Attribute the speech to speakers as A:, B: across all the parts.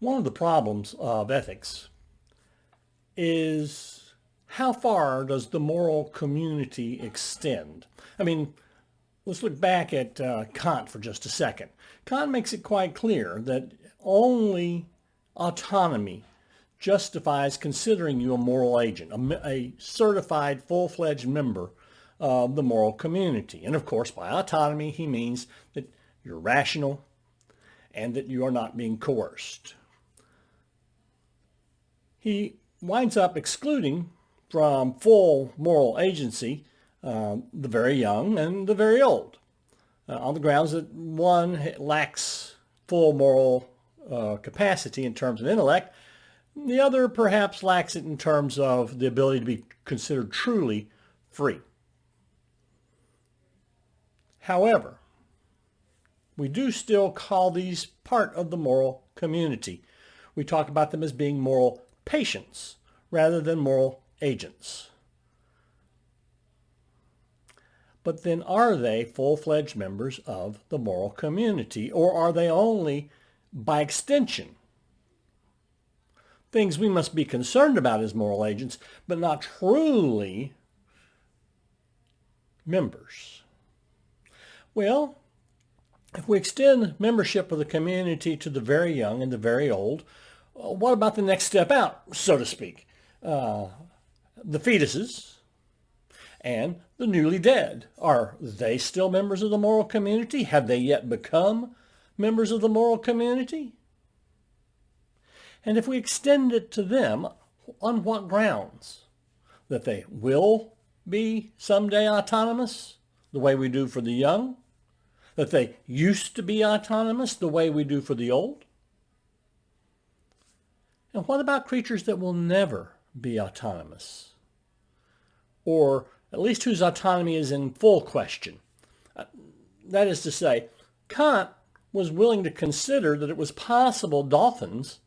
A: One of the problems of ethics is how far does the moral community extend? I mean, let's look back at Kant for just a second. Kant makes it quite clear that only autonomy justifies considering you a moral agent, a certified full-fledged member of the moral community. And of course, by autonomy, he means that you're rational and that you are not being coerced. He winds up excluding from full moral agency the very young and the very old, on the grounds that one lacks full moral capacity in terms of intellect, the other perhaps lacks it in terms of the ability to be considered truly free. However, we do still call these part of the moral community. We talk about them as being moral patients rather than moral agents. But then are they full-fledged members of the moral community, or are they only, by extension, things we must be concerned about as moral agents, but not truly members? Well, if we extend membership of the community to the very young and the very old, what about the next step out, so to speak? The fetuses and the newly dead. Are they still members of the moral community? Have they yet become members of the moral community? And if we extend it to them, on what grounds? That they will be someday autonomous, the way we do for the young? That they used to be autonomous, the way we do for the old? And what about creatures that will never be autonomous? Or at least whose autonomy is in full question? That is to say, Kant was willing to consider that it was possible dolphins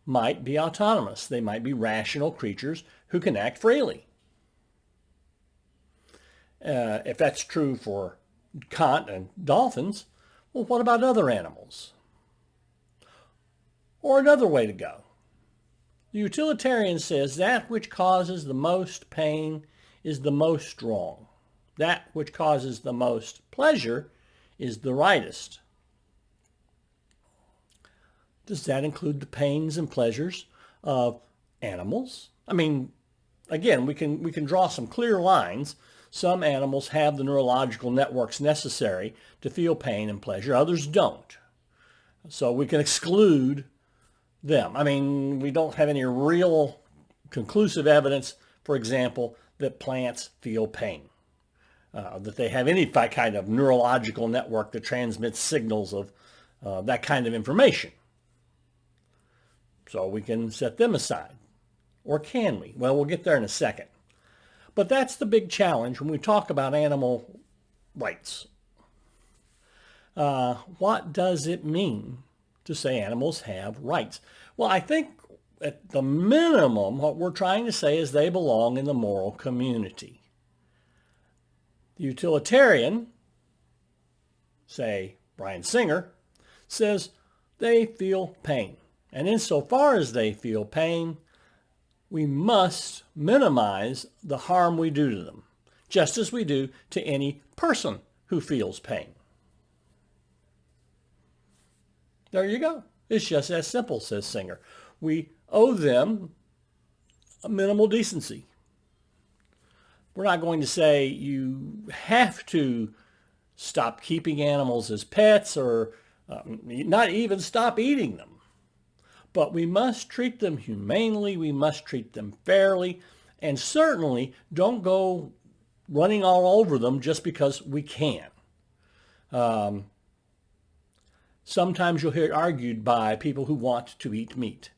A: might be autonomous. They might be rational creatures who can act freely. If that's true for Kant and dolphins, well, what about other animals? Or another way to go. The utilitarian says that which causes the most pain is the most wrong. That which causes the most pleasure is the rightest. Does that include the pains and pleasures of animals? I mean, again, we can draw some clear lines. Some animals have the neurological networks necessary to feel pain and pleasure. Others don't. So we can exclude them. I mean, we don't have any real conclusive evidence, for example, that plants feel pain, that they have any kind of neurological network that transmits signals of that kind of information. So we can set them aside. Or can we? Well, we'll get there in a second. But that's the big challenge when we talk about animal rights. What does it mean to say animals have rights? Well, I think at the minimum, what we're trying to say is they belong in the moral community. The utilitarian, say Brian Singer, says they feel pain. And insofar as they feel pain, we must minimize the harm we do to them, just as we do to any person who feels pain. There you go. It's just as simple, says Singer. We owe them a minimal decency. We're not going to say you have to stop keeping animals as pets or not even stop eating them. But we must treat them humanely, we must treat them fairly, and certainly don't go running all over them just because we can. Sometimes you'll hear it argued by people who want to eat meat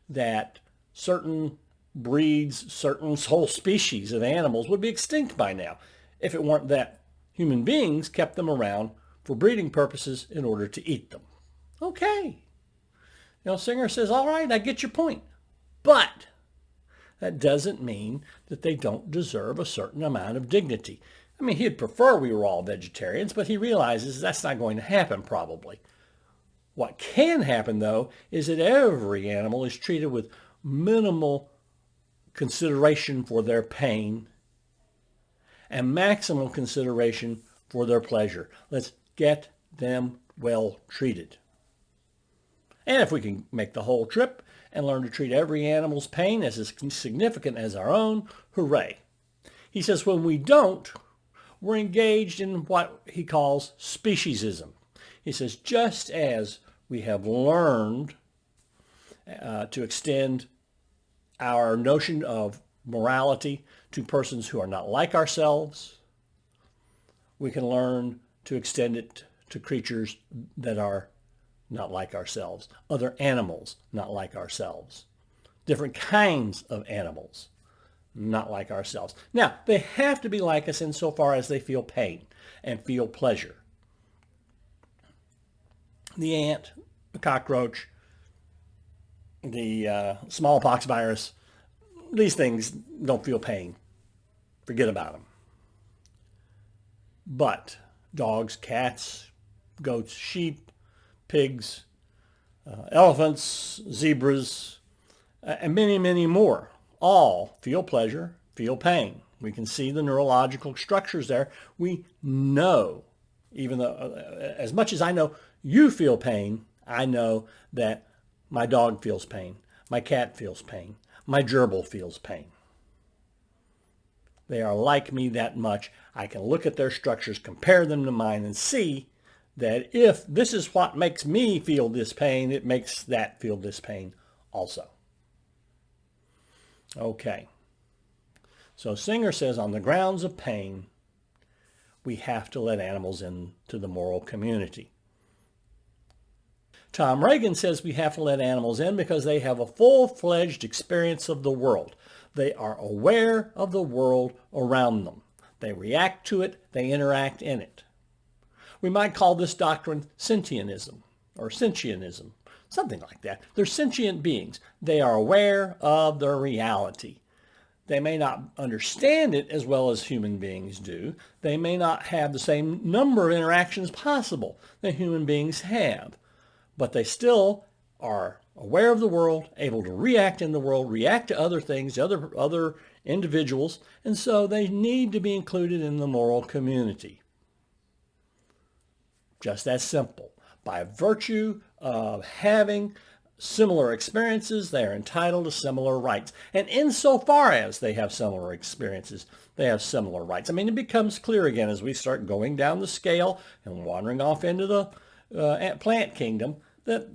A: that certain breeds, certain whole species of animals would be extinct by now if it weren't that human beings kept them around for breeding purposes in order to eat them. Okay. Singer says, all right, I get your point. But that doesn't mean that they don't deserve a certain amount of dignity. I mean, he'd prefer we were all vegetarians, but he realizes that's not going to happen probably. What can happen, though, is that every animal is treated with minimal consideration for their pain and maximum consideration for their pleasure. Let's get them well treated. And if we can make the whole trip and learn to treat every animal's pain as significant as our own, hooray. He says when we don't, we're engaged in what he calls speciesism. He says just as we have learned to extend our notion of morality to persons who are not like ourselves, we can learn to extend it to creatures that are not like ourselves, other animals not like ourselves, different kinds of animals not like ourselves. Now, they have to be like us insofar as they feel pain and feel pleasure. The ant, the cockroach, the smallpox virus, these things don't feel pain. Forget about them. But dogs, cats, goats, sheep, pigs, elephants, zebras, and many, many more all feel pleasure, feel pain. We can see the neurological structures there. We know, even though, as much as I know you feel pain, I know that my dog feels pain, my cat feels pain, my gerbil feels pain. They are like me that much. I can look at their structures, compare them to mine, and see that if this is what makes me feel this pain, it makes that feel this pain also. Okay. So Singer says on the grounds of pain, we have to let animals into the moral community. Tom Regan says we have to let animals in because they have a full-fledged experience of the world. They are aware of the world around them. They react to it. They interact in it. We might call this doctrine sentientism or sentientism, something like that. They're sentient beings. They are aware of their reality. They may not understand it as well as human beings do. They may not have the same number of interactions possible that human beings have, but they still are aware of the world, able to react in the world, react to other things, other individuals, and so they need to be included in the moral community. Just that simple. By virtue of having similar experiences, they are entitled to similar rights. And insofar as they have similar experiences, they have similar rights. I mean, it becomes clear again as we start going down the scale and wandering off into the plant kingdom that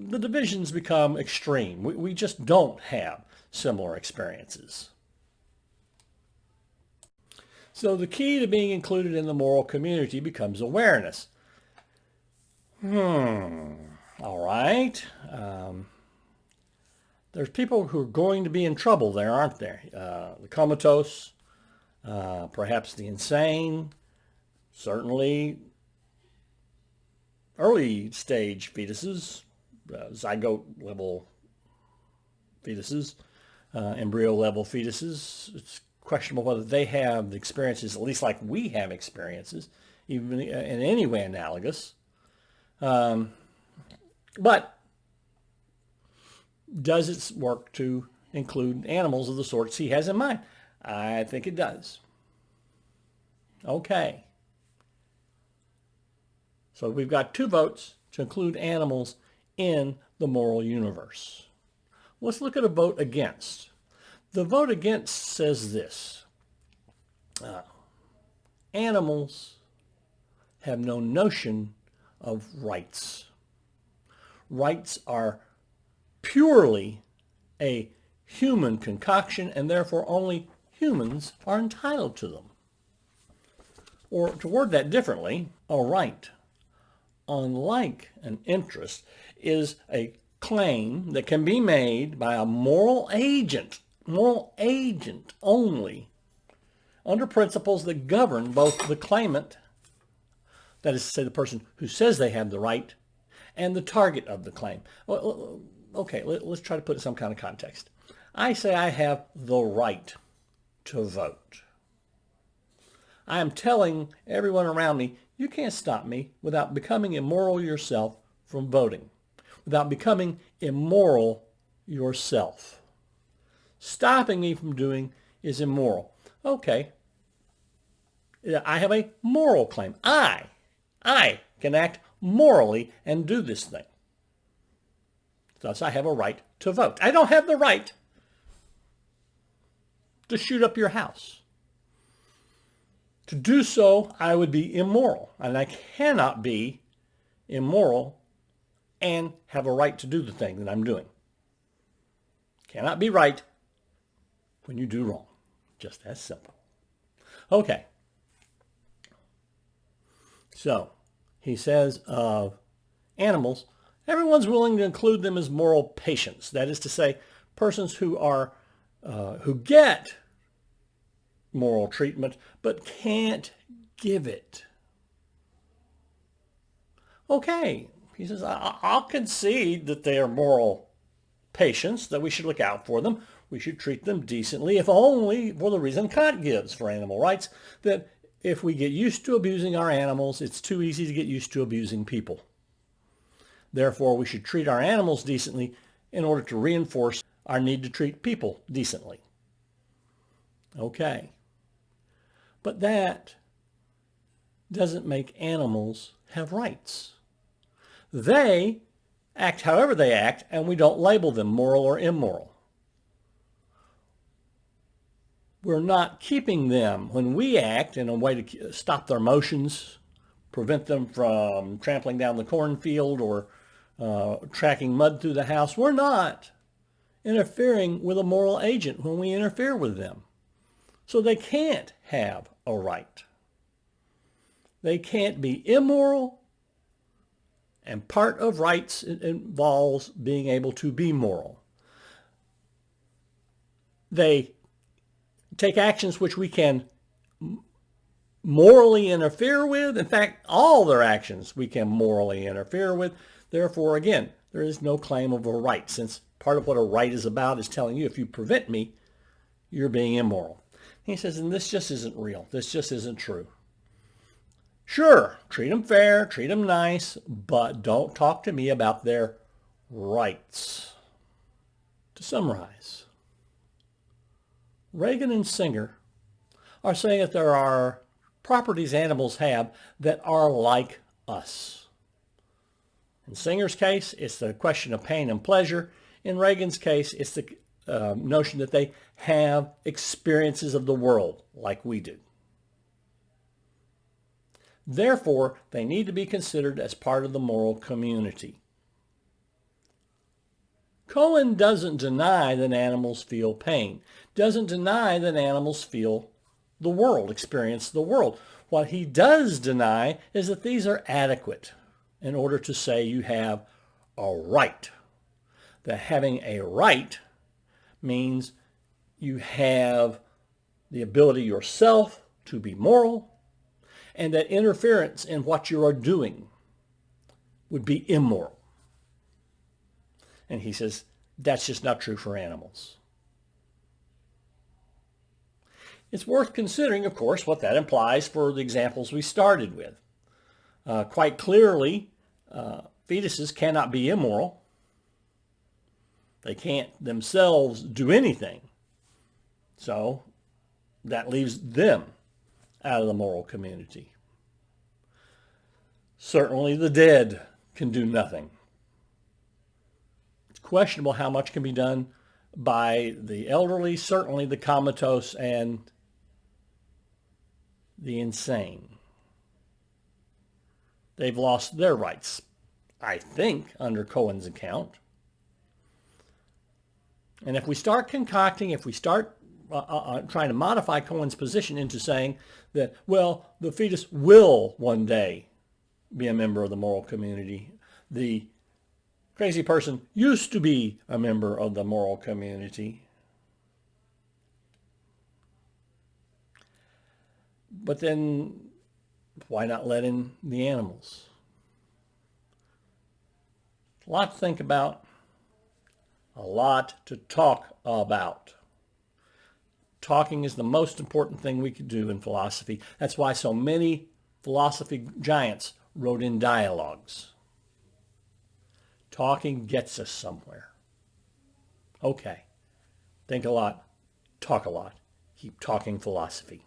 A: the divisions become extreme. We just don't have similar experiences. So the key to being included in the moral community becomes awareness. All right. There's people who are going to be in trouble there, aren't there? The comatose, perhaps the insane, certainly early stage fetuses, zygote level fetuses, embryo level fetuses. It's questionable whether they have the experiences, at least like we have experiences, even in any way analogous. But does it work to include animals of the sorts he has in mind? I think it does. Okay. So we've got 2 votes to include animals in the moral universe. Let's look at a vote against. The vote against says this. Animals have no notion of rights. Rights are purely a human concoction, and therefore only humans are entitled to them. Or to word that differently, a right, unlike an interest, is a claim that can be made by a moral agent only, under principles that govern both the claimant, that is to say the person who says they have the right, and the target of the claim. Okay, let's try to put it in some kind of context. I say I have the right to vote. I am telling everyone around me, you can't stop me without becoming immoral yourself from voting. without becoming immoral yourself. Stopping me from doing is immoral. Okay, I have a moral claim. I can act morally and do this thing. Thus, I have a right to vote. I don't have the right to shoot up your house. To do so, I would be immoral, and I cannot be immoral and have a right to do the thing that I'm doing. Cannot be right when you do wrong. Just as simple. Okay. So, he says of animals, everyone's willing to include them as moral patients. That is to say, persons who get moral treatment but can't give it. Okay, he says, I'll concede that they are moral patients, that we should look out for them. We should treat them decently, if only for the reason Kant gives for animal rights, that if we get used to abusing our animals, it's too easy to get used to abusing people. Therefore, we should treat our animals decently in order to reinforce our need to treat people decently. Okay. But that doesn't make animals have rights. They act however they act, and we don't label them moral or immoral. We're not keeping them when we act in a way to stop their motions, prevent them from trampling down the cornfield or tracking mud through the house. We're not interfering with a moral agent when we interfere with them. So they can't have a right. They can't be immoral, and part of rights involves being able to be moral. They take actions which we can morally interfere with. In fact, all their actions we can morally interfere with. Therefore, again, there is no claim of a right, since part of what a right is about is telling you if you prevent me, you're being immoral. He says, and this just isn't real. This just isn't true. Sure, treat them fair, treat them nice, but don't talk to me about their rights. To summarize, Regan and Singer are saying that there are properties animals have that are like us. In Singer's case, it's the question of pain and pleasure. In Regan's case, it's the notion that they have experiences of the world like we do. Therefore, they need to be considered as part of the moral community. Cohen doesn't deny that animals feel pain, doesn't deny that animals feel the world, experience the world. What he does deny is that these are adequate in order to say you have a right. That having a right means you have the ability yourself to be moral, and that interference in what you are doing would be immoral. And he says that's just not true for animals. It's worth considering, of course, what that implies for the examples we started with. Quite clearly, fetuses cannot be immoral. They can't themselves do anything. So that leaves them out of the moral community. Certainly the dead can do nothing. It's questionable how much can be done by the elderly, certainly the comatose and the insane. They've lost their rights, I think, under Cohen's account. And if we start concocting, if we start trying to modify Cohen's position into saying that, well, the fetus will one day be a member of the moral community. The crazy person used to be a member of the moral community. But then why not let in the animals? A lot to think about. A lot to talk about. Talking is the most important thing we could do in philosophy. That's why so many philosophy giants wrote in dialogues. Talking gets us somewhere. Okay. Think a lot. Talk a lot. Keep talking philosophy.